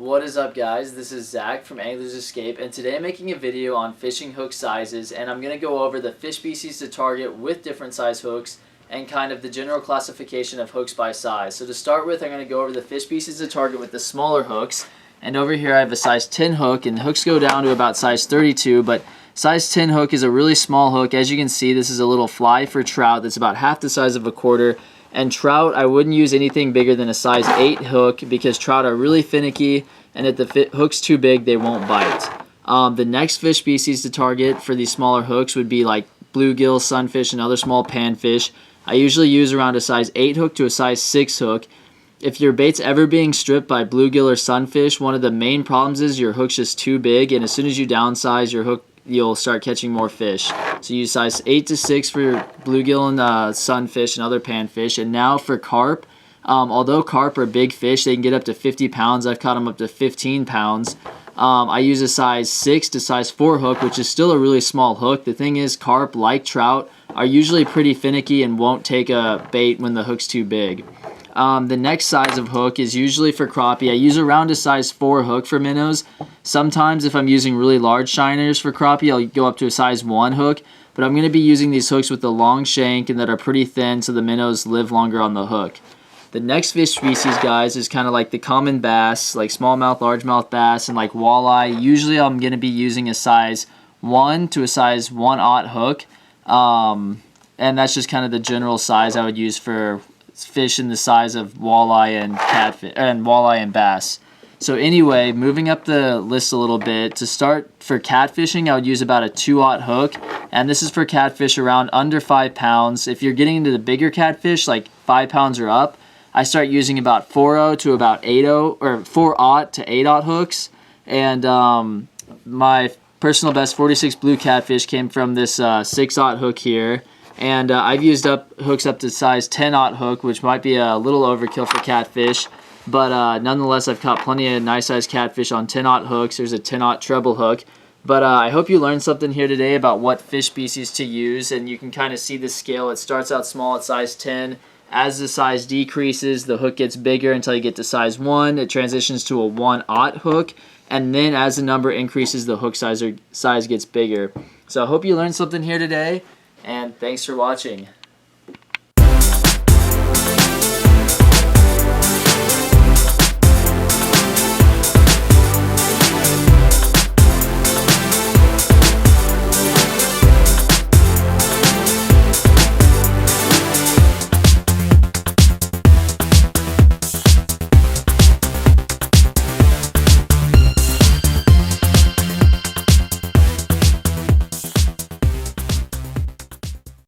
What is up, guys? This is Zach from Anglers Escape, and today I'm making a video on fishing hook sizes, and I'm going to go over the fish species to target with different size hooks and kind of the general classification of hooks by size. So to start with, I'm going to go over the fish species to target with the smaller hooks, and over here I have a size 10 hook, and the hooks go down to about size 32, but size 10 hook is a really small hook. As you can see, this is a little fly for trout that's about half the size of a quarter. And trout, I wouldn't use anything bigger than a size 8 hook because trout are really finicky, and if the hook's too big, they won't bite. The next fish species to target for these smaller hooks would be like bluegill sunfish and other small panfish. I usually use around a size 8 hook to a size 6 hook. If your bait's ever being stripped by bluegill or sunfish, one of the main problems is your hook's just too big, and as soon as you downsize your hook, you'll start catching more fish. So use size 8 to 6 for your bluegill and sunfish and other panfish. And now for carp, although carp are big fish, they can get up to 50 pounds. I've caught them up to 15 pounds. I use a size 6 to size 4 hook, which is still a really small hook. The thing is, carp, like trout, are usually pretty finicky and won't take a bait when the hook's too big. The next size of hook is usually for crappie. I use around a size 4 hook for minnows. Sometimes if I'm using really large shiners for crappie, I'll go up to a size 1 hook. But I'm going to be using these hooks with the long shank and that are pretty thin so the minnows live longer on the hook. The next fish species, guys, is kind of like the common bass, like smallmouth, largemouth bass, and like walleye. Usually I'm going to be using a size 1 to a size 1/0 hook. And that's just kind of the general size I would use for fish in the size of walleye and catfish and walleye and bass. So anyway, moving up the list a little bit, to start for catfishing, I would use about a 2/0 hook, and this is for catfish around under 5 pounds. If you're getting into the bigger catfish, like 5 pounds or up, I start using about 4/0 to about 8/0, or 4/0 to 8/0 hooks. And my personal best 46 blue catfish came from this 6/0 hook here. And I've used hooks up to size 10/0 hook, which might be a little overkill for catfish. But nonetheless, I've caught plenty of nice sized catfish on 10/0 hooks. There's a 10/0 treble hook. But I hope you learned something here today about what fish species to use. And you can kind of see the scale. It starts out small at size 10. As the size decreases, the hook gets bigger until you get to size 1. It transitions to a 1/0 hook. And then as the number increases, the hook size gets bigger. So I hope you learned something here today. And thanks for watching.